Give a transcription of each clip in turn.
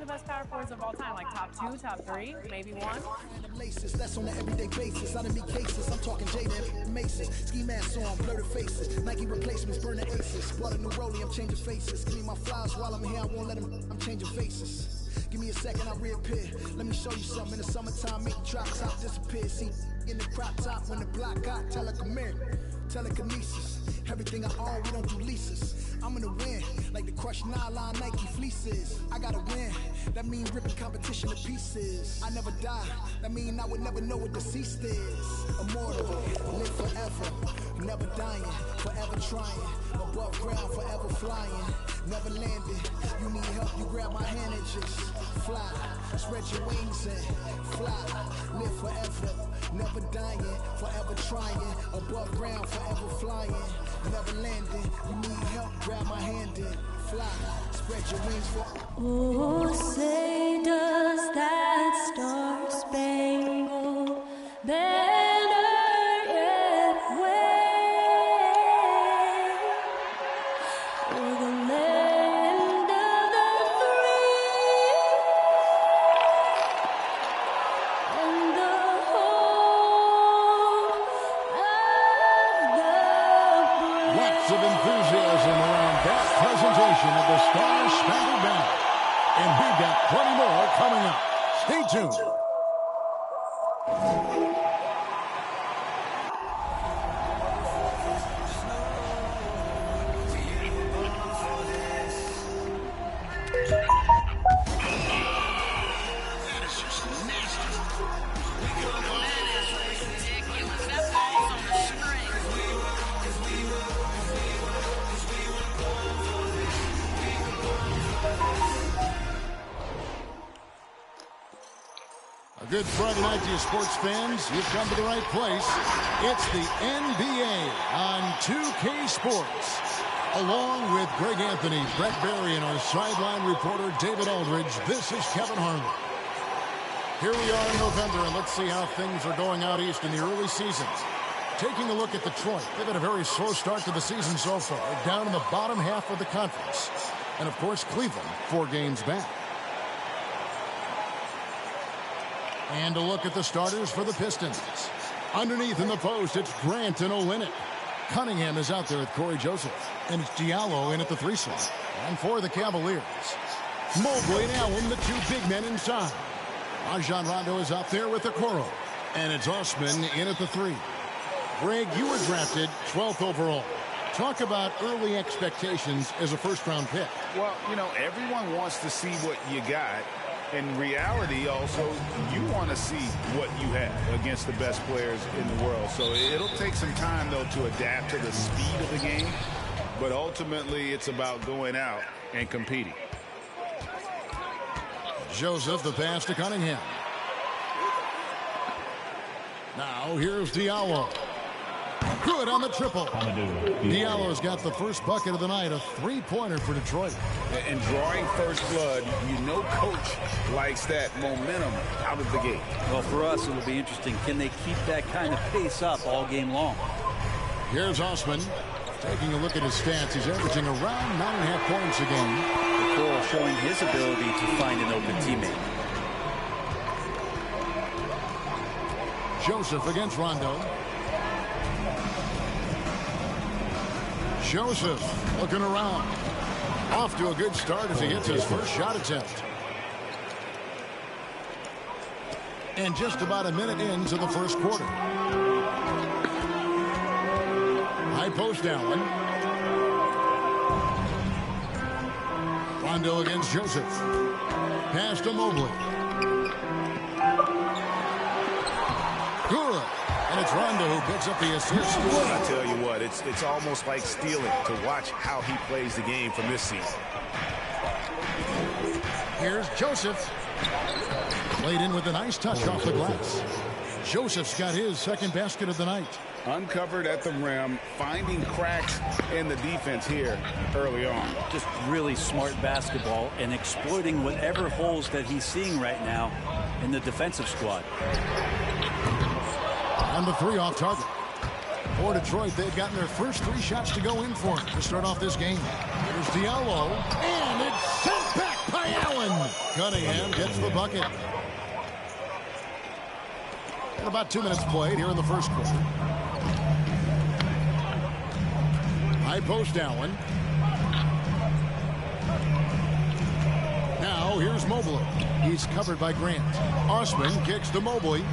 best power forwards of all time, like top 2, top 3, maybe 1. That's on an everyday basis. I done be cases. I'm talking Jaden Maces. Ski mask on, blur the faces. Nike replacements, burn the aces. Bought a new rollie, I'm changing faces. Give me my flowers while I'm here. I won't let them. I'm changing faces. Give me a second, I'll reappear. Let me show you something. In the summertime, make the drop top disappear. See, in the crop top, when the block got telekinesis. Everything I own, we don't do leases. I'm gonna win, like the crushed nylon Nike fleeces. I gotta win, that mean ripping competition to pieces. I never die, that mean I would never know what deceased is. Immortal, live forever, never dying, forever trying. Above ground, forever flying, never landing. You need help, you grab my hand and just fly. Spread your wings and fly. Live forever, never dying, forever trying. Above ground, forever flying, never landing. You need help, grab my hand and fly. Spread your wings for. Oh, say does that star-spangled banner yet wave o'er the land of the free and the home of the brave? Lots of enthusiasm around that presentation of the Star-Spangled Banner. And we've got plenty more coming up. Stay tuned. Good Friday night to you sports fans. You've come to the right place. It's the NBA on 2K Sports. Along with Greg Anthony, Brett Barry, and our sideline reporter David Aldridge, this is Kevin Harlan. Here we are in November, and let's see how things are going out east in the early seasons. Taking a look at Detroit, they've had a very slow start to the season so far, down in the bottom half of the conference. And, of course, Cleveland, 4 games back. And a look at the starters for the Pistons. Underneath in the post, it's Grant and Olynyk. Cunningham is out there with Corey Joseph. And it's Diallo in at the 3 slot. And for the Cavaliers, Mobley and Allen, the 2 big men inside. Rajon Rondo is out there with Okoro. And it's Osman in at the 3. Greg, you were drafted 12th overall. Talk about early expectations as a first-round pick. Well, you know, everyone wants to see what you got. In reality, also, you want to see what you have against the best players in the world. So it'll take some time, though, to adapt to the speed of the game. But ultimately, it's about going out and competing. Joseph, the pass to Cunningham. Now, here's Diallo. Good on the triple. Diallo's got the first bucket of the night, a 3-pointer for Detroit. And drawing first blood, you know coach likes that momentum out of the gate. Well, for us, it'll be interesting. Can they keep that kind of pace up all game long? Here's Osman. Taking a look at his stats, he's averaging around 9.5 points a game. Okoro showing his ability to find an open teammate. Joseph against Rondo. Joseph looking around. Off to a good start as he gets his first shot attempt. And just about a minute into the first quarter. High post Allen. Rondo against Joseph. Pass to Mobley. Good. And it's Rondo who picks up the assist. Well, I tell you what, it's almost like stealing to watch how he plays the game from this season. Here's Joseph. Played in with a nice touch off the glass. Joseph's got his second basket of the night. Uncovered at the rim, finding cracks in the defense here early on. Just really smart basketball and exploiting whatever holes that he's seeing right now in the defensive squad. And the 3 off target. For Detroit, they've gotten their first 3 shots to go in for him to start off this game. Here's Diallo, and it's sent back by Allen. one. Cunningham gets the bucket. And about 2 minutes played here in the first quarter. High post Allen. Now here's Mobley. He's covered by Grant. Osman kicks to Mobley.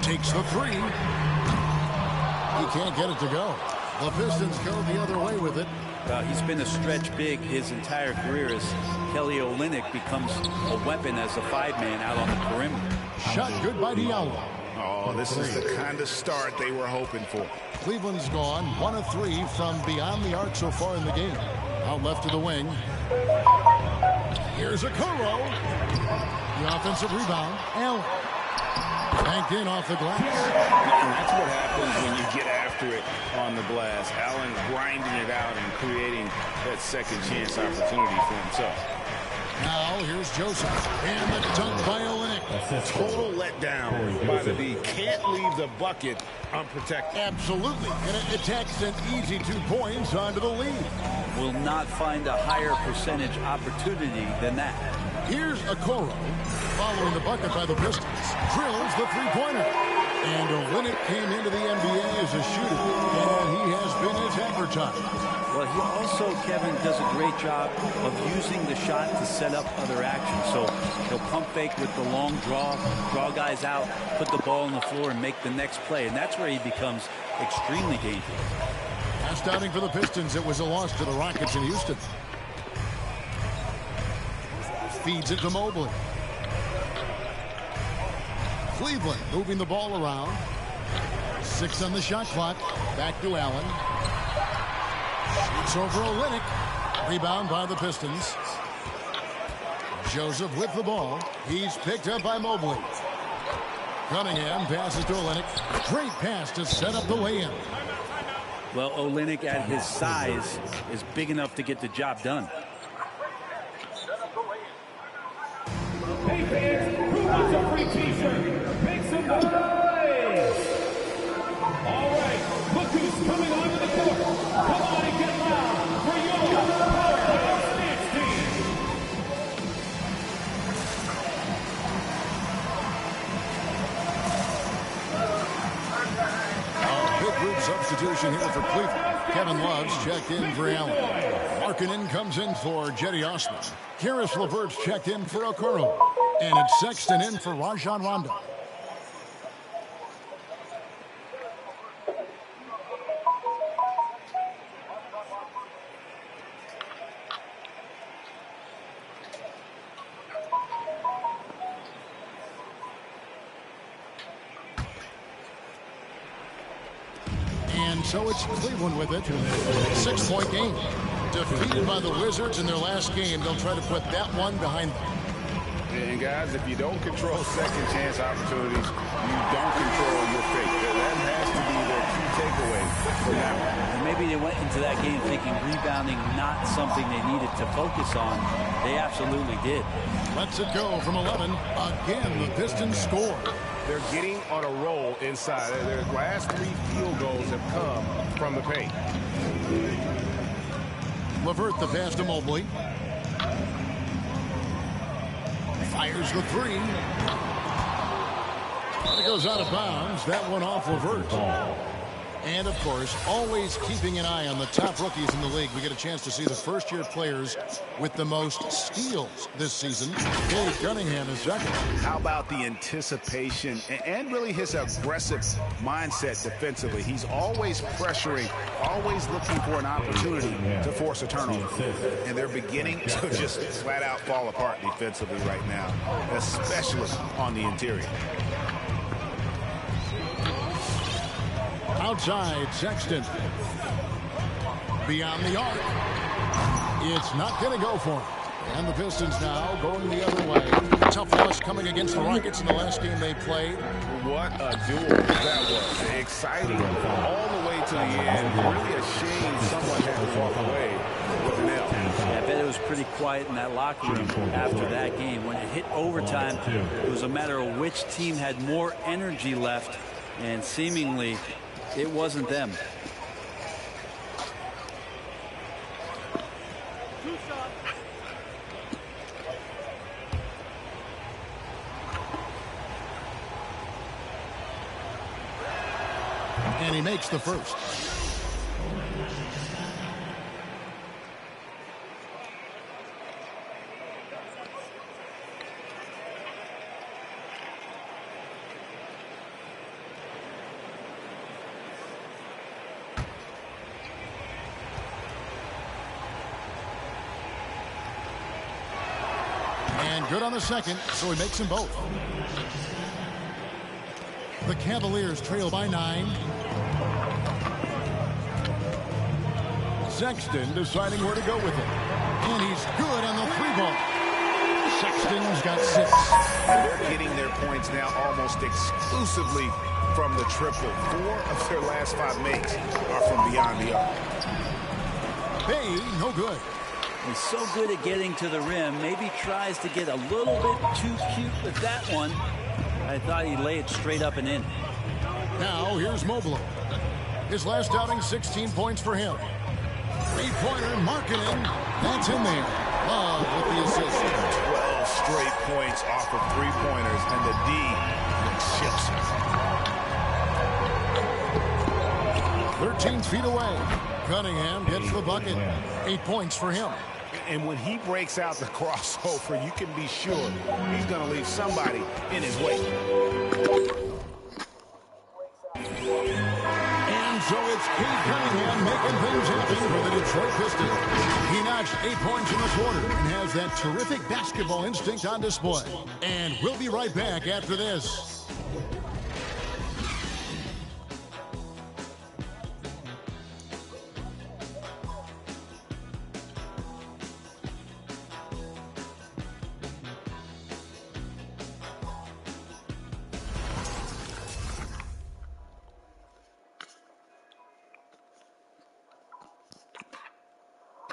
Takes the three. He can't get it to go. The Pistons go the other way with it. He's been a stretch big his entire career as Kelly Olynyk becomes a weapon as a five-man out on the perimeter. Shot good by Diallo. Oh, this is the kind of start they were hoping for. Cleveland's gone 1 of 3 from beyond the arc so far in the game. Out left to the wing. Here's Okoro. The offensive rebound. Allen. Banked in off the glass. And that's what happens when you get after it on the glass. Allen grinding it out and creating that second chance opportunity for himself. Now here's Joseph. And the dunk by Olynyk. Total letdown by the D. Can't leave the bucket unprotected. Absolutely. And it attacks an easy 2 points onto the lead. Will not find a higher percentage opportunity than that. Here's Okoro. Following the bucket by the Pistons. Drills the three-pointer. And Olynyk came into the NBA as a shooter. And he has been as advertised. Well, he also, Kevin, does a great job of using the shot to set up other action. So he'll pump fake with the long draw guys out, put the ball on the floor, and make the next play. And that's where he becomes extremely dangerous. Last outing for the Pistons, it was a loss to the Rockets in Houston. Feeds it to Mobley. Cleveland moving the ball around. 6 on the shot clock. Back to Allen. Shoots over Olynyk. Rebound by the Pistons. Joseph with the ball. He's picked up by Mobley. Cunningham passes to Olynyk. Great pass to set up the lay-in. Well, Olynyk at his size is big enough to get the job done. Hey fans, who wants a free t-shirt? Make some noise! All right, look who's coming onto the court. Come on and get loud for your Powerhouse Dance Team. A big group substitution here for Cleveland. Kevin Love's checked in for Allen. Markkanen comes in for Jetty Osman. Karis LeVert's checked in for Okoro. And it's Sexton in for Rajon Rondo. And so it's Cleveland with it. 6-point game. Defeated by the Wizards in their last game. They'll try to put that one behind them. And guys, if you don't control second chance opportunities, you don't control your fate. That has to be their key takeaway from that one. And maybe they went into that game thinking rebounding not something they needed to focus on. They absolutely did. Lets it go from 11. Again, the Pistons score. They're getting on a roll inside. Their last 3 field goals have come from the paint. LeVert the pass to Mobley. Fires the three. It goes out of bounds. That one off LeVert. And, of course, always keeping an eye on the top rookies in the league. We get a chance to see the first-year players with the most steals this season. Cade Cunningham is second. How about the anticipation and really his aggressive mindset defensively? He's always pressuring, always looking for an opportunity to force a turnover. And they're beginning to just flat-out fall apart defensively right now, especially on the interior. Outside, Sexton. Beyond the arc. It's not going to go for him. And the Pistons now going the other way. Tough loss coming against the Rockets in the last game they played. What a duel that was. Exciting all the way to the end. Really a shame someone had to walk away with an L. I bet it was pretty quiet in that locker room after that game. When it hit overtime, it was a matter of which team had more energy left, and seemingly it wasn't them. he makes the first. And good on the second, so he makes them both. The Cavaliers trail by 9. Sexton deciding where to go with it. And he's good on the 3-ball. Sexton's got 6. And they're getting their points now almost exclusively from the triple. 4 of their last 5 makes are from beyond the arc. Hey, no good. He's so good at getting to the rim. Maybe tries to get a little bit too cute with that one. I thought he'd lay it straight up and in. Now here's Mobley. His last outing, 16 points for him. 3-pointer, Markkanen. That's in there. Love with the assist. 12 straight points off of 3-pointers, and the D looks chips. 13 feet away. Cunningham gets the bucket. 8 points for him. And when he breaks out the crossover, you can be sure he's going to leave somebody in his wake. And so it's Cade Cunningham making things happen for the Detroit Pistons. He notched 8 points in the quarter and has that terrific basketball instinct on display. And we'll be right back after this.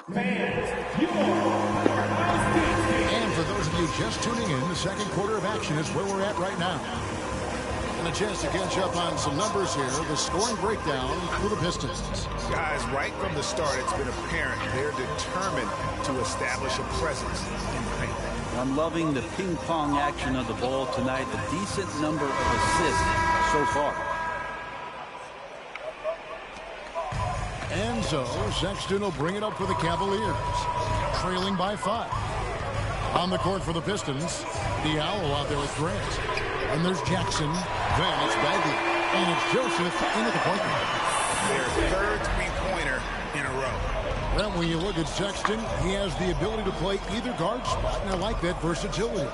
And for those of you just tuning in, the second quarter of action is where we're at right now. And a chance to catch up on some numbers here. The scoring breakdown for the Pistons. Guys, right from the start, it's been apparent they're determined to establish a presence in the paint. I'm loving the ping-pong action of the ball tonight. A decent number of assists so far. And so Sexton will bring it up for the Cavaliers, trailing by 5. On the court for the Pistons, Diallo out there with Grant. And there's Jackson, then it's Bagley, and it's Joseph in at the point guard. Their third three-pointer in a row. Well, when you look at Sexton, he has the ability to play either guard spot, and I like that versatility.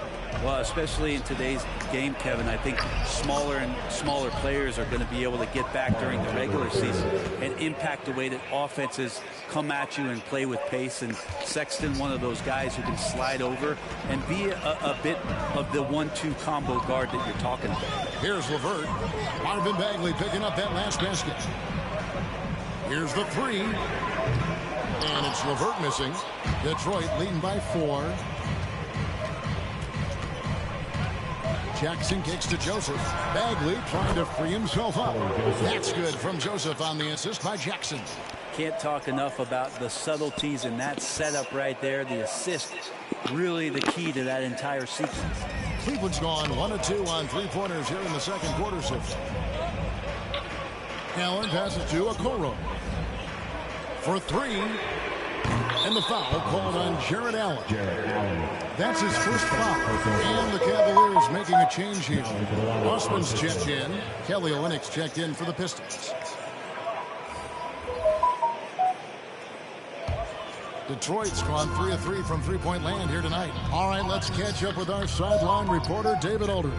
Well, especially in today's game, Kevin, I think smaller and smaller players are going to be able to get back during the regular season and impact the way that offenses come at you and play with pace. And Sexton, one of those guys who can slide over and be a bit of the 1-2 combo guard that you're talking about. Here's LeVert. Marvin Bagley picking up that last basket. Here's the 3. And it's LeVert missing. Detroit leading by 4. Jackson kicks to Joseph. Bagley trying to free himself up. That's good from Joseph on the assist by Jackson. Can't talk enough about the subtleties in that setup right there. The assist, really the key to that entire sequence. Cleveland's gone 1 of 2 on 3-pointers here in the second quarter so far. Allen passes to Okoro. For 3. And the foul called on Jarrett Allen. That's his first foul. And the Cavaliers making a change here. Osman's checked in. Kelly Olynyk's checked in for the Pistons. Detroit's gone 3 of 3 from three-point land here tonight. All right, let's catch up with our sideline reporter, David Aldridge.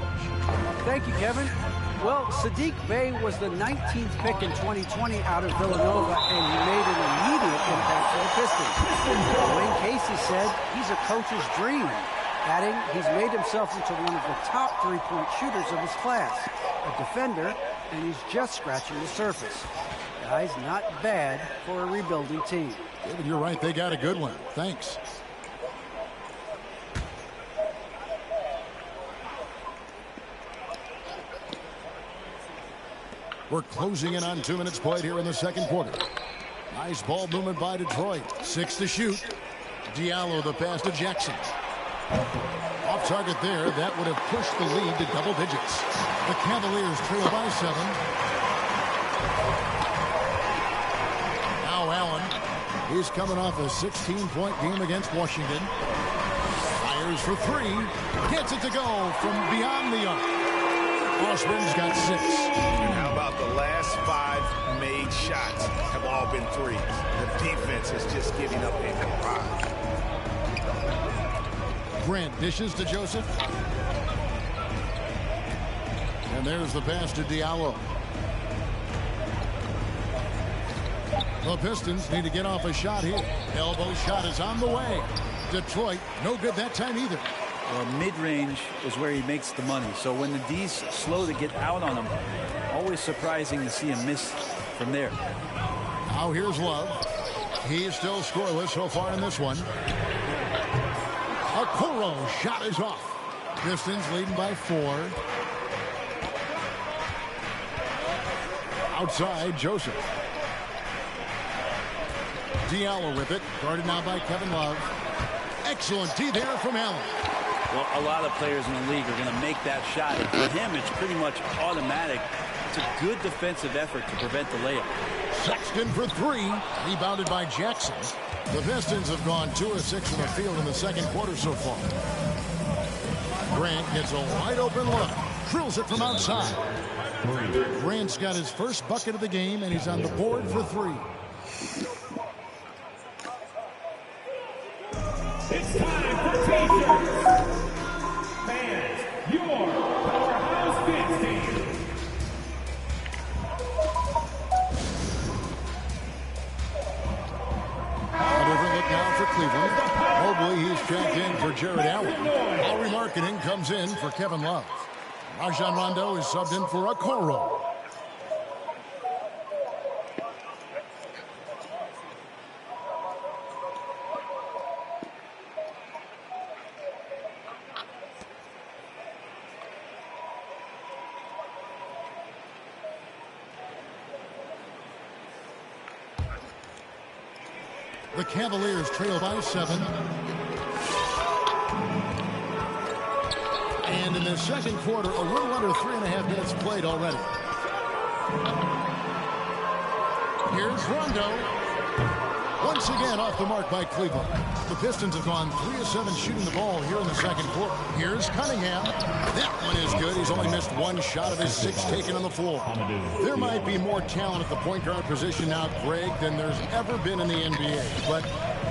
Thank you, Kevin. Well, Saddiq Bey was the 19th pick in 2020 out of Villanova, and he made an immediate impact for the Pistons. Wayne Casey said he's a coach's dream, adding he's made himself into one of the top three-point shooters of his class, a defender, and he's just scratching the surface. Guys, not bad for a rebuilding team. David, you're right. They got a good one. Thanks. We're closing in on 2 minutes played here in the second quarter. Nice ball movement by Detroit. 6 to shoot. Diallo the pass to Jackson. Off target there. That would have pushed the lead to double digits. The Cavaliers trail by 7. Now Allen. He's coming off a 16-point game against Washington. Fires for three. Gets it to go from beyond the arc. Osborne's got 6. And how about the last 5 made shots have all been threes? The defense is just giving up a barrage. Grant dishes to Joseph. And there's the pass to Diallo. The Pistons need to get off a shot here. Elbow shot is on the way. Detroit, no good that time either. Well, mid-range is where he makes the money. So when the D's slow to get out on him, always surprising to see him miss from there. Now here's Love. He's still scoreless so far in this one. Okoro shot is off. Pistons leading by 4. Outside, Joseph. Diallo with it. Guarded now by Kevin Love. Excellent D there from Allen. Well, a lot of players in the league are going to make that shot. And for him, it's pretty much automatic. It's a good defensive effort to prevent the layup. Sexton for 3. Rebounded by Jackson. The Pistons have gone 2 of 6 from the field in the second quarter so far. Grant gets a wide open look. Drills it from outside. Grant's got his first bucket of the game, and he's on the board for 3. It's time for T-shirts. Fans, your Powerhouse Kids team. A different look now for Cleveland. Mobley, he's checked in for Jared Allen. Lowry Marketing comes in for Kevin Love. Rajon Rondo is subbed in for Okoro. The Cavaliers trail by 7. And in the second quarter, a little under 3.5 minutes played already. Here's Rondo. Once again off the mark by Cleveland. The Pistons have gone 3 of 7 shooting the ball here in the second quarter. Here's Cunningham. That one is good. He's only missed 1 shot of his 6 taken on the floor. There might be more talent at the point guard position now, Greg, than there's ever been in the NBA. But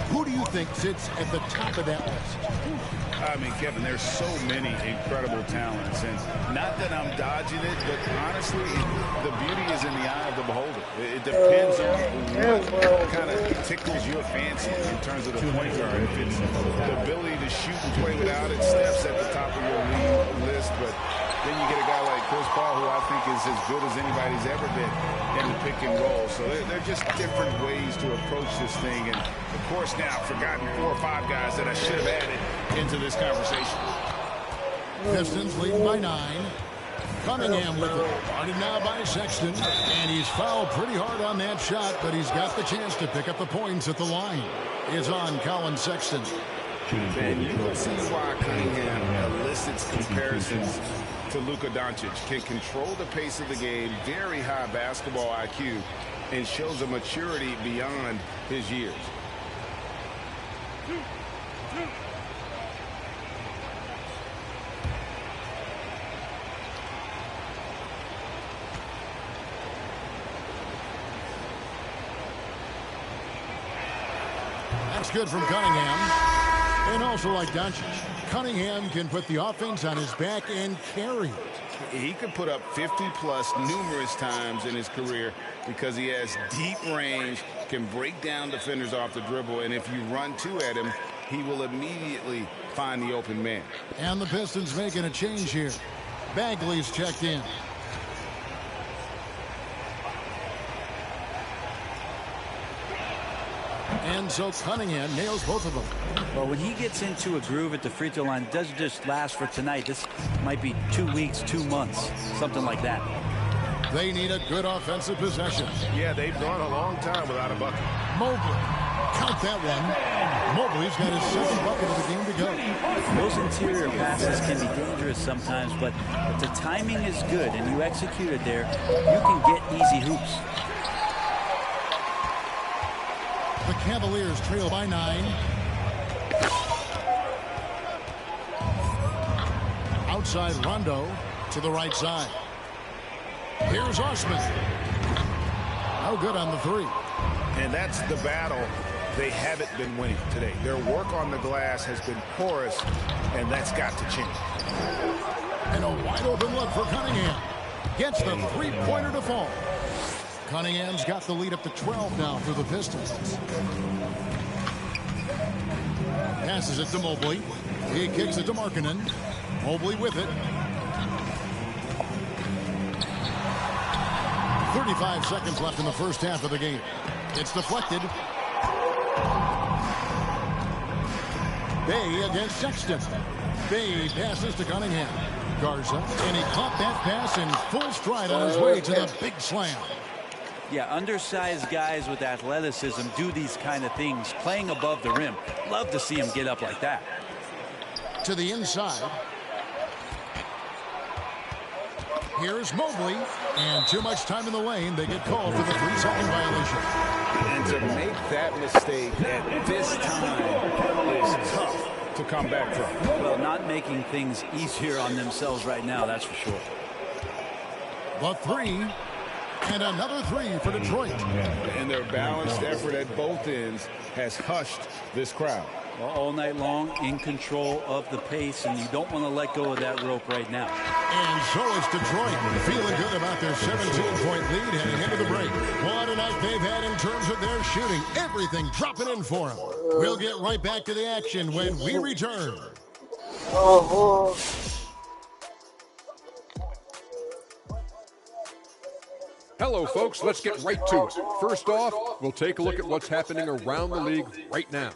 who do you think sits at the top of that list? I mean, Kevin, there's so many incredible talents, and not that I'm dodging it, but honestly, the beauty is in the eye of the beholder. It depends on what kind of tickles your fancy in terms of the point guard. If it's the ability to shoot and play without it, Steph's at the top of your league list, but then you get a guy like Chris Paul, who I think is as good as anybody's ever been in the pick and roll. So they're just different ways to approach this thing. And, of course, now I've forgotten 4 or 5 guys that I should have added into this conversation. Pistons leading by 9. Cunningham with it. Guarded now by Sexton. And he's fouled pretty hard on that shot, but he's got the chance to pick up the points at the line. It's on Colin Sexton. And you can see why Cunningham elicits comparisons to Luka Doncic. Can control the pace of the game, very high basketball IQ, and shows a maturity beyond his years. That's good from Cunningham. And also like Doncic, Cunningham can put the offense on his back and carry it. He could put up 50-plus numerous times in his career because he has deep range, can break down defenders off the dribble, and if you run 2 at him, he will immediately find the open man. And the Pistons making a change here. Bagley's checked in. And so Cunningham nails both of them. Well, when he gets into a groove at the free throw line, it doesn't just last for tonight. This might be 2 weeks, 2 months, something like that. They need a good offensive possession. Yeah, they've gone a long time without a bucket. Mobley. Count that one. Mobley's got his 2nd bucket of the game to go. Those interior passes can be dangerous sometimes, but if the timing is good and you execute it there, you can get easy hoops. Cavaliers trail by 9. Outside Rondo to the right side. Here's Osman. No good on the 3. And that's the battle they haven't been winning today. Their work on the glass has been porous, and that's got to change. And a wide open look for Cunningham. Gets the three-pointer to fall. Cunningham's got the lead up to 12 now for the Pistons. Passes it to Mobley. He kicks it to Markkanen. Mobley with it. 35 seconds left in the first half of the game. It's deflected. Bay against Sexton. Bay passes to Cunningham. Garza, and he caught that pass in full stride on his way to the big slam. Yeah, undersized guys with athleticism do these kind of things, playing above the rim. Love to see him get up like that. To the inside. Here's Mobley, and too much time in the lane. They get called for the 3-second violation. And to make that mistake at this time is tough to come back from. Well, not making things easier on themselves right now, that's for sure. The 3, and another 3 for Detroit. And their balanced effort at both ends has hushed this crowd. Well, all night long, in control of the pace, and you don't want to let go of that rope right now. And so is Detroit, feeling good about their 17-point lead heading into the break. What a night they've had in terms of their shooting. Everything dropping in for them. We'll get right back to the action when we return. Hello, folks. Let's get right to it. First off, we'll take a look at what's happening around the league right now.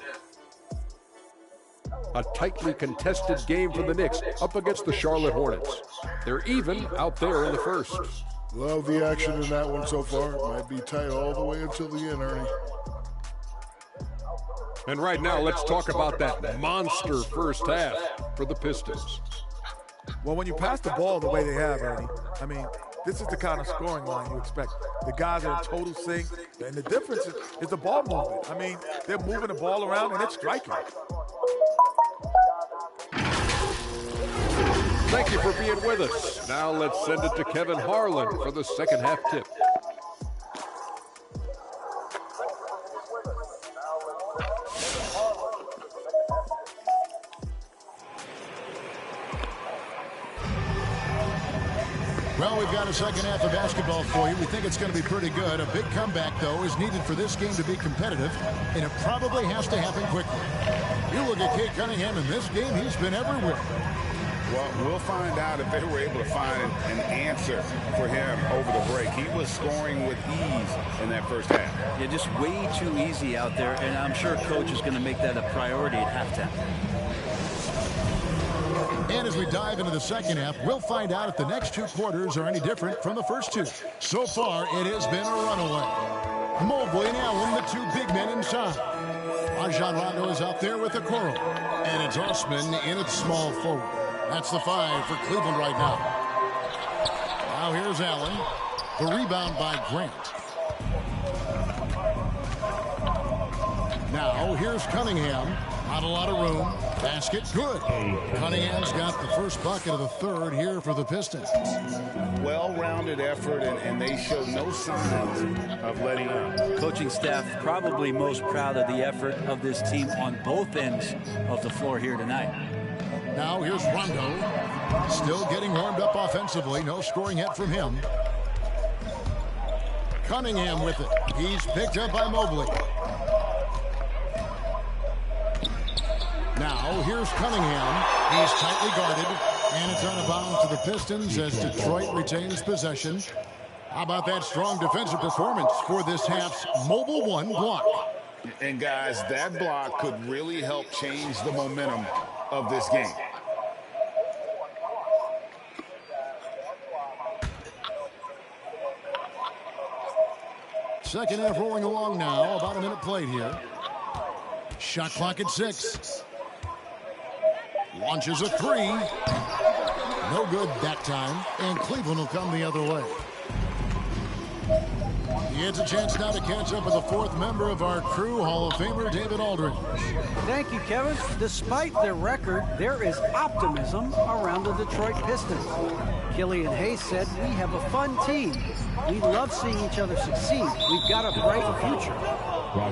A tightly contested game for the Knicks up against the Charlotte Hornets. They're even out there in the first. Love the action in that one so far. It might be tight all the way until the end, Ernie. And right now, let's talk about that monster first half for the Pistons. Well, when you pass the ball the way they have, Ernie, I mean, this is the kind of scoring line you expect. The guys are in total sync, and the difference is the ball movement. I mean, they're moving the ball around, and it's striking. Thank you for being with us. Now let's send it to Kevin Harlan for the second half tip. Well, we've got a second half of basketball for you. We think it's going to be pretty good. A big comeback, though, is needed for this game to be competitive, and it probably has to happen quickly. You look at Cade Cunningham in this game, he's been everywhere. Well, we'll find out if they were able to find an answer for him over the break. He was scoring with ease in that first half. Yeah, just way too easy out there, and I'm sure Coach is going to make that a priority at halftime. And as we dive into the second half, we'll find out if the next 2 quarters are any different from the first 2. So far, it has been a runaway. Mobley and Allen, the 2 big men inside. Rajon Rondo is out there with the Okoro. And it's Osman in at small forward. That's the 5 for Cleveland right now. Now here's Allen. The rebound by Grant. Now here's Cunningham. Not a lot of room. Basket good. Cunningham's got the first bucket of the third here for the Pistons. Well-rounded effort, and they show no signs of letting up. Coaching staff probably most proud of the effort of this team on both ends of the floor here tonight. Now here's Rondo. Still getting warmed up offensively. No scoring yet from him. Cunningham with it. He's picked up by Mobley. Now, here's Cunningham. He's tightly guarded, and it's out of bounds to the Pistons as Detroit retains possession. How about that strong defensive performance for this half's Mobile One block? And, guys, that block could really help change the momentum of this game. Second half rolling along now. About a minute played here. Shot clock at 6. Launches a 3. No good that time, and Cleveland will come the other way. He gets a chance now to catch up with the fourth member of our crew, Hall of Famer David Aldridge. Thank you, Kevin. Despite their record, there is optimism around the Detroit Pistons. Killian Hayes said, "We have a fun team. We love seeing each other succeed. We've got a bright future."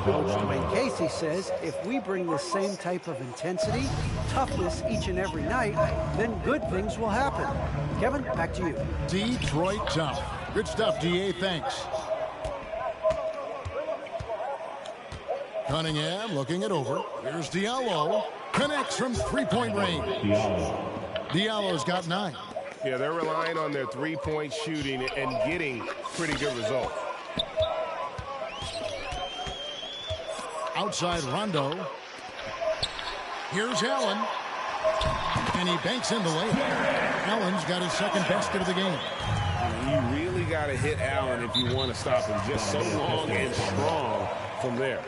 Coach Dwayne Casey says, "If we bring the same type of intensity, toughness each and every night, then good things will happen." Kevin, back to you. Detroit tough. Good stuff, DA. Thanks. Cunningham looking it over. Here's Diallo. Connects from three-point range. Diallo's got 9. Yeah, they're relying on their three-point shooting and getting pretty good results. Outside Rondo. Here's Allen. And he banks in the layup. Allen's got his second basket of the game. You really got to hit Allen if you want to stop him. Just so long and strong from there.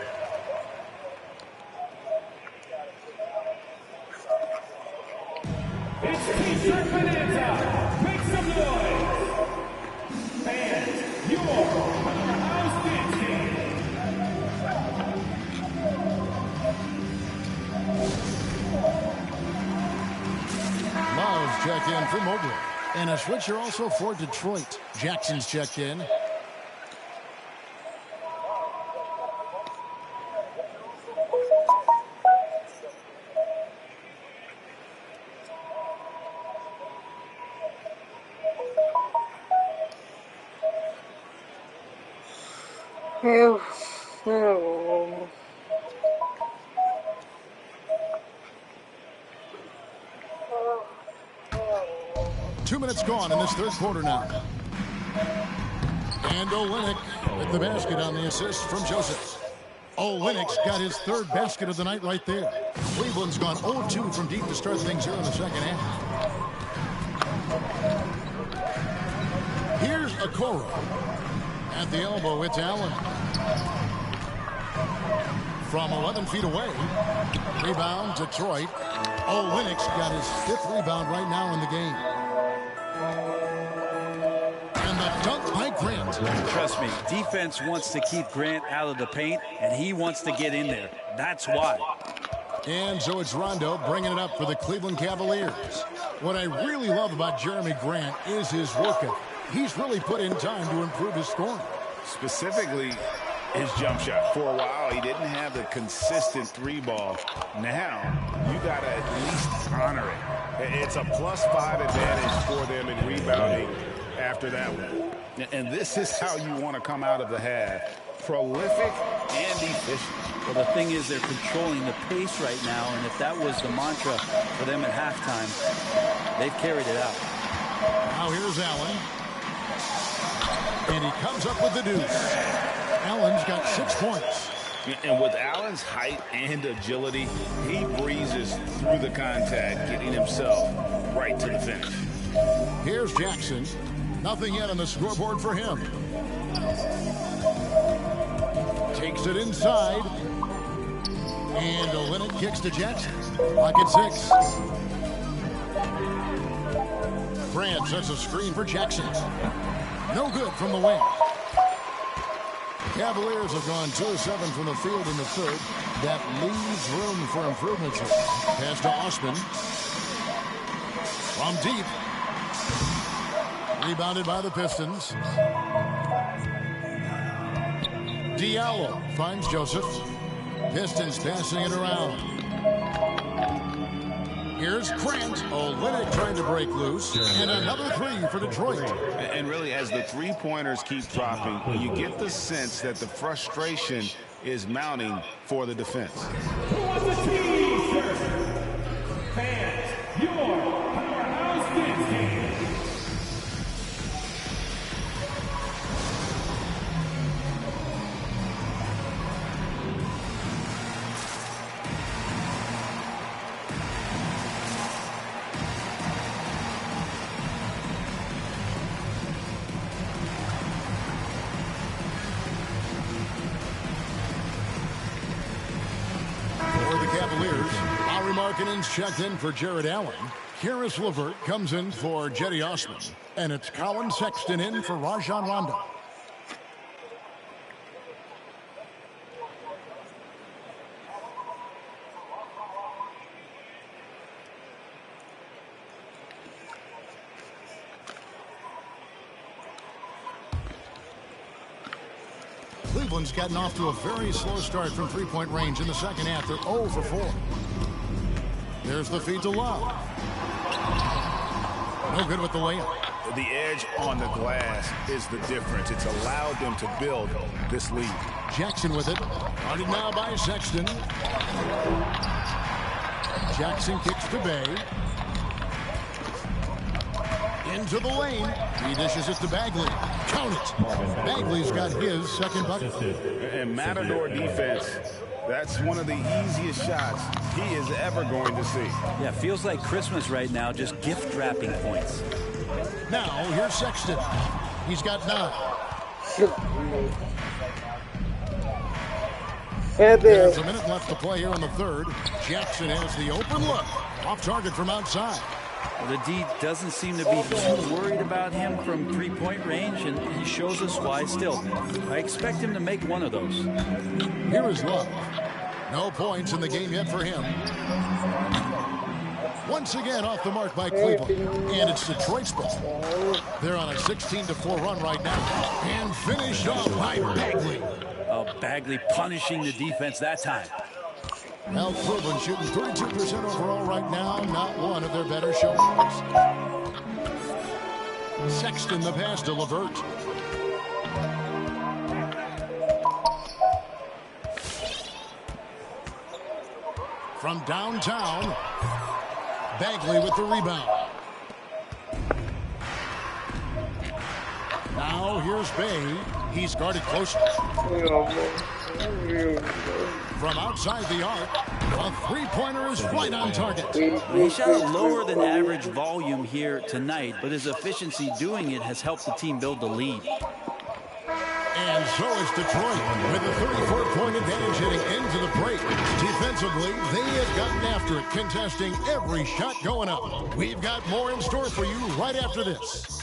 It's T-shirt Bonanza. Make some noise. And your house dancing. Miles checked in for Mobley. And a switcher also for Detroit. Jackson's checked in. Oh. 2 minutes gone in this third quarter now. And Olynyk with the basket on the assist from Joseph. Olynyk's got his third basket of the night right there. Cleveland's gone 0-2 from deep to start things here in the second half. Here's Okoro. At the elbow, it's Allen. From 11 feet away. Rebound, Detroit. Olynyk's got his 5th rebound right now in the game. And the dunk by Grant. Trust me, defense wants to keep Grant out of the paint, and he wants to get in there. That's why. And so it's Rondo bringing it up for the Cleveland Cavaliers. What I really love about Jeremy Grant is his work ethic. He's really put in time to improve his scoring. Specifically, his jump shot. For a while, he didn't have the consistent 3-ball. Now, you got to at least honor it. It's a +5 advantage for them in rebounding after that one. And this is how you want to come out of the half. Prolific and efficient. Well, the thing is, they're controlling the pace right now, and if that was the mantra for them at halftime, they've carried it out. Now here's Allen. And he comes up with the deuce. Allen's got 6 points. And with Allen's height and agility, he breezes through the contact, getting himself right to the finish. Here's Jackson. Nothing yet on the scoreboard for him. Takes it inside. And Olynyk kicks to Jackson. Pocket 6. Grant sets a screen for Jackson. No good from the wing. Cavaliers have gone 2 of 7 from the field in the third. That leaves room for improvements. Pass to Osman. From deep. Rebounded by the Pistons. Diallo finds Joseph. Pistons passing it around. Here's Grant. Olynyk trying to break loose. And another 3 for Detroit. And really, as the three-pointers keep dropping, you get the sense that the frustration is mounting for the defense. Who wants a T-shirt? Fans, your powerhouse dancing. Markkanen's checked in for Jared Allen. Karis LeVert comes in for Jetty Osman. And it's Colin Sexton in for Rajon Rondo. Cleveland's gotten off to a very slow start from three-point range in the second half. They're 0 for 4. There's the feed to Love. No good with the layup. The edge on the glass is the difference. It's allowed them to build this lead. Jackson with it. Guarded now by Sexton. Jackson kicks to Bay. Into the lane. He dishes it to Bagley. Count it. Bagley's got his second bucket. And Matador defense, that's one of the easiest shots he is ever going to see. Yeah, feels like Christmas right now, just gift wrapping points. Now, here's Sexton. He's got 9. There's a minute left to play here in the third. Jackson has the open look. Off target from outside. Well, the D doesn't seem to be too worried about him from three-point range, and he shows us why still. I expect him to make one of those. Here is Love. No points in the game yet for him. Once again off the mark by Cleveland. And it's Detroit's ball. They're on a 16-4 run right now. And finished off by Bagley. Oh, Bagley punishing the defense that time. Now Cleveland shooting 32% overall right now. Not one of their better showings. Sexton the pass to LeVert. From downtown, Bagley with the rebound. Now here's Bay. He's guarded closely. From outside the arc, a three-pointer is right on target. He shot a lower than average volume here tonight, but his efficiency doing it has helped the team build the lead. And so is Detroit with a 34-point advantage heading into the break. Defensively, they have gotten after it, contesting every shot going up. We've got more in store for you right after this.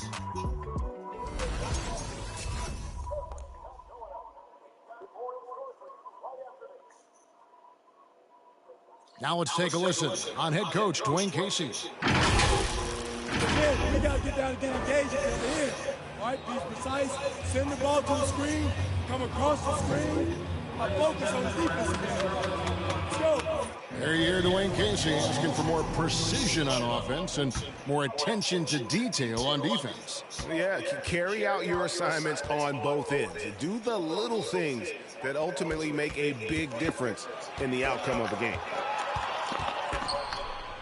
Now let's take a listen on head coach Dwayne Casey. Again, we got to get down and get engaged at the end. All right, be precise, send the ball to the screen, come across the screen, focus on the defense. Let's go. There you hear Dwayne Casey asking for more precision on offense and more attention to detail on defense. Yeah, carry out your assignments on both ends. Do the little things that ultimately make a big difference in the outcome of the game.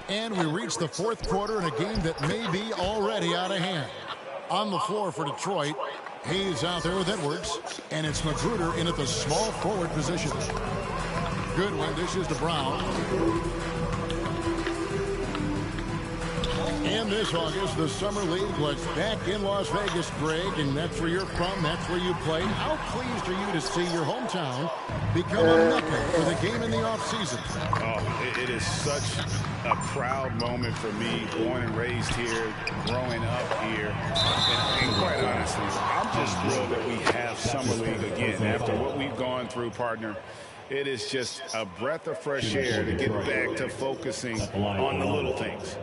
And we reach the fourth quarter in a game that may be already out of hand. On the floor for Detroit, Hayes out there with Edwards, and it's Magruder in at the small forward position. Goodwin dishes to Brown. And this August, the Summer League was back in Las Vegas, Greg, and that's where you're from, that's where you play. How pleased are you to see your hometown become a mecca for the game in the offseason? Oh, it is such a proud moment for me, born and raised here, growing up here. And quite honestly, I'm just thrilled that we have Summer League again. After what we've gone through, partner, it is just a breath of fresh air to get back to focusing on the little things.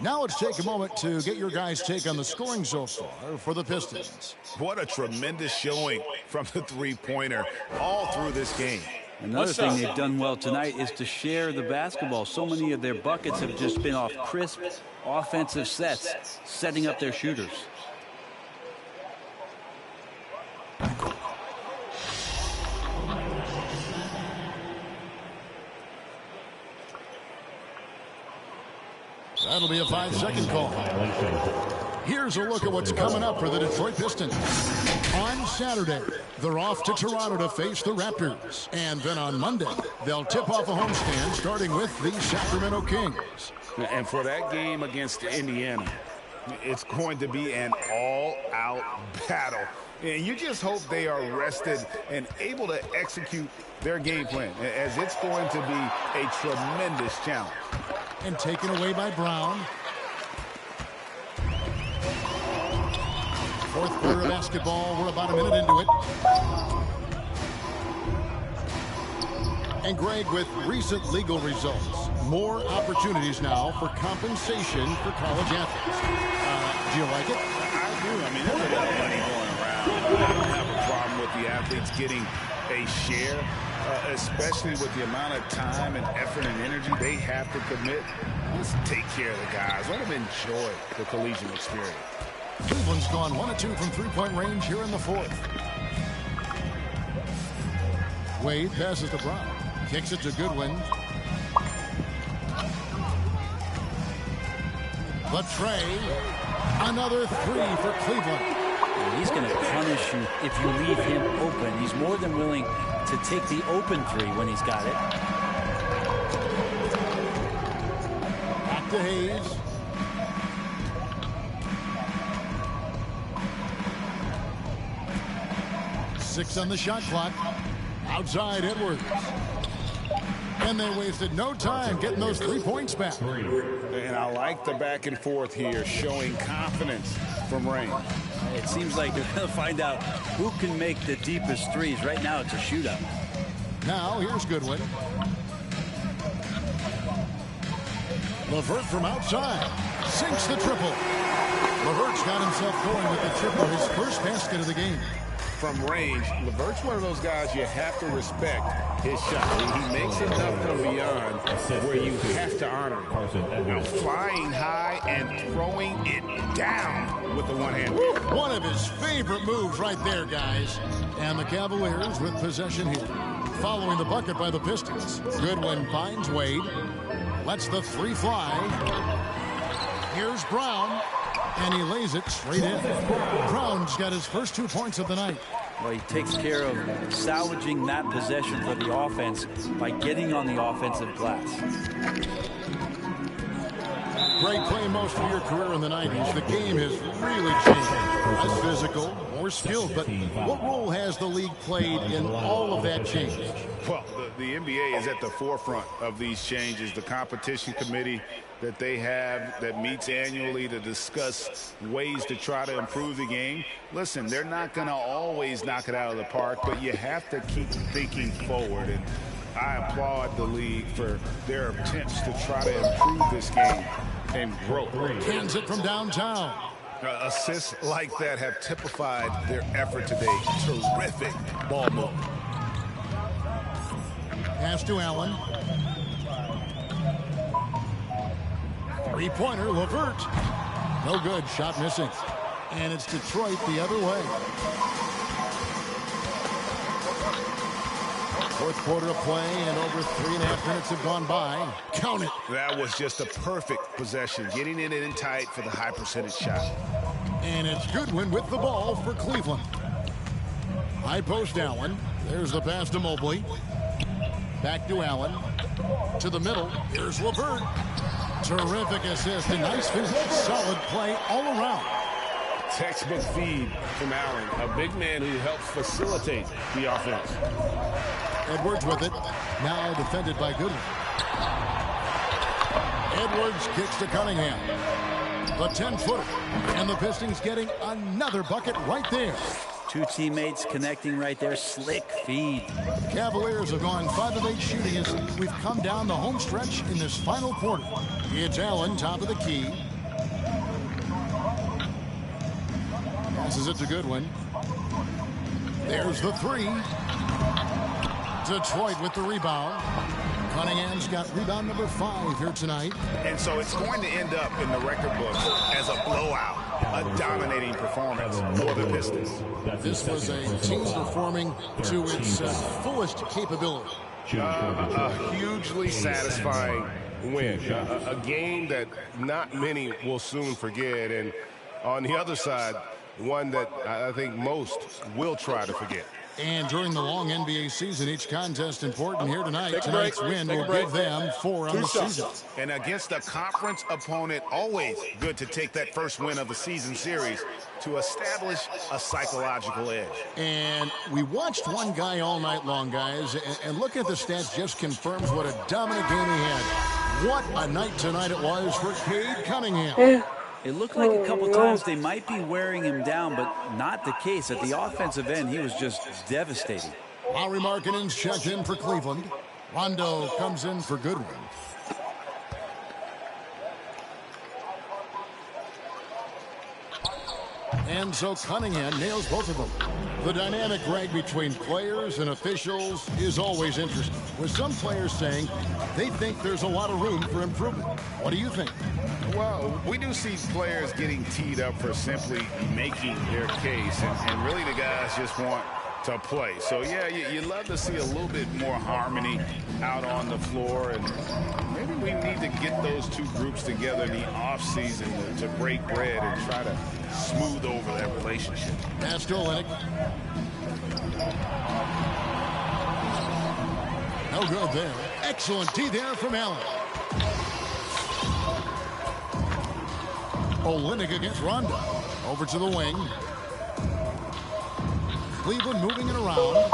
Now let's take a moment to get your guys' take on the scoring so far for the Pistons. What a tremendous showing from the three-pointer all through this game. Another thing they've done well tonight is to share the basketball. So many of their buckets have just been off crisp offensive sets, setting up their shooters. That'll be a 5-second call. Here's a look at what's coming up for the Detroit Pistons. On Saturday, they're off to Toronto to face the Raptors. And then on Monday, they'll tip off a homestand starting with the Sacramento Kings. And for that game against Indiana, it's going to be an all-out battle. And you just hope they are rested and able to execute their game plan, as it's going to be a tremendous challenge. And taken away by Brown. Fourth quarter of basketball. We're about a minute into it. And Greg, with recent legal results, More opportunities now for compensation for college athletes. Do you like it? I do. I mean, there's a lot of money going around. I don't have a problem with the athletes getting a share, especially with the amount of time and effort and energy they have to commit. Let's take care of the guys. Let them enjoy the collegiate experience. Cleveland's gone 1 of 2 from three-point range here in the fourth. Wade passes to Brown. Kicks it to Goodwin. Latrey. Another three for Cleveland. He's going to punish you if you leave him open. He's more than willing to take the open three when he's got it. Back to Hayes. Six on the shot clock. Outside Edwards. And they wasted no time getting those 3 points back. And I like the back and forth here, showing confidence from Rain. It seems like they're going to find out who can make the deepest threes. Right now, it's a shootout. Now, here's Goodwin. LeVert from outside. Sinks the triple. LeVert's got himself going with the triple, his first basket of the game. From range, LeVert's one of those guys you have to respect his shot. He makes enough from beyond where you have to honor him. Now flying high and throwing it down with the one hand. One of his favorite moves right there, guys. And the Cavaliers with possession here. Following the bucket by the Pistons. Goodwin finds Wade. Lets the three fly. Here's Brown. And he lays it straight in. Brown's got his first 2 points of the night. Well, he takes care of salvaging that possession for the offense by getting on the offensive glass. Great play most of your career in the 90s. The game has really changed. Less physical, more skilled. But what role has the league played in all of that change? Well, the NBA is at the forefront of these changes. The competition committee that they have that meets annually to discuss ways to try to improve the game. Listen, they're not going to always knock it out of the park, but you have to keep thinking forward. And I applaud the league for their attempts to try to improve this game and grow. Hands it from downtown. Assists like that have typified their effort today. Terrific ball movement. Pass to Allen. Three-pointer, LeVert. No good, shot missing. And it's Detroit the other way. Fourth quarter of play, and over 3.5 minutes have gone by. Count it. That was just a perfect possession, getting it in tight for the high percentage shot. And it's Goodwin with the ball for Cleveland. High post Allen. There's the pass to Mobley. Back to Allen. To the middle. Here's LeVert. Terrific assist. A nice finish. Solid play all around. Textbook feed from Allen, a big man who helps facilitate the offense. Edwards with it. Now defended by Goodwin. Edwards kicks to Cunningham. The 10-footer. And the Pistons getting another bucket right there. Two teammates connecting right there. Slick feed. Cavaliers have gone 5 of 8 shooting as we've come down the home stretch in this final quarter. It's Allen, top of the key. Passes it to Goodwin. There's the three. Detroit with the rebound. Cunningham's got rebound number 5 here tonight. And so it's going to end up in the record books as a blowout, a dominating performance for the Pistons. This was a team performing to its fullest capability. A hugely satisfying win. A game that not many will soon forget. And on the other side, one that I think most will try to forget. And during the long NBA season, each contest important here tonight. Tonight's win will give them 4 on the season. And against a conference opponent, always good to take that first win of the season series to establish a psychological edge. And we watched one guy all night long, guys, and looking at the stats just confirms what a dominant game he had. What a night tonight it was for Cade Cunningham. It looked like a couple times they might be wearing him down, but not the case. At the offensive end, he was just devastating. Lauri Markkanen's checked in for Cleveland. Rondo comes in for Goodwin. And so Cunningham nails both of them. The dynamic, Greg, between players and officials is always interesting, with some players saying they think there's a lot of room for improvement. What do you think? Well, we do see players getting teed up for simply making their case, and really the guys just want to play. So, yeah, you love to see a little bit more harmony out on the floor, and maybe we need to get those two groups together in the offseason to break bread and try to smooth over that relationship. Pass to Olynyk. No good there. Excellent D there from Allen. Olynyk against Rondo. Over to the wing. Cleveland moving it around.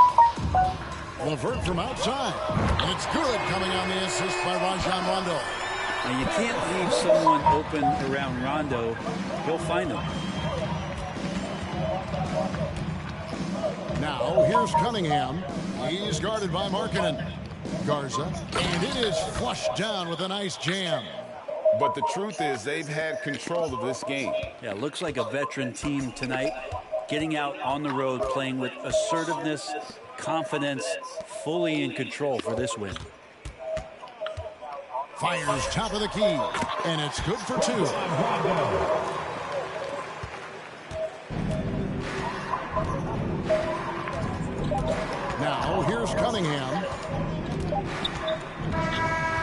LeVert from outside. And it's good, coming on the assist by Rajon Rondo. And you can't leave someone open around Rondo. He'll find them. Now, here's Cunningham. He's guarded by Markkanen. Garza. And it is flushed down with a nice jam. But the truth is, they've had control of this game. Yeah, looks like a veteran team tonight. Getting out on the road, playing with assertiveness, confidence, fully in control for this win. Fires top of the key, and it's good for two. Now, here's Cunningham.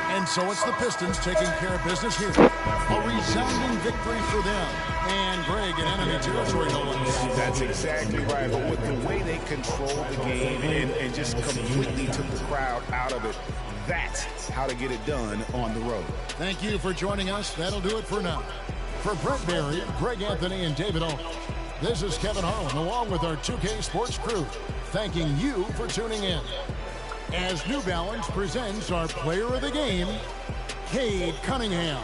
And so it's the Pistons taking care of business here. A resounding victory for them. And Greg in enemy territory, no less. That's exactly right. But with the way they controlled the game and just completely took the crowd out of it, that's how to get it done on the road. Thank you for joining us. That'll do it for now. For Brent Barry, Greg Anthony, and David Owens, this is Kevin Harlan, along with our 2K Sports crew, thanking you for tuning in. As New Balance presents our player of the game, Cade Cunningham.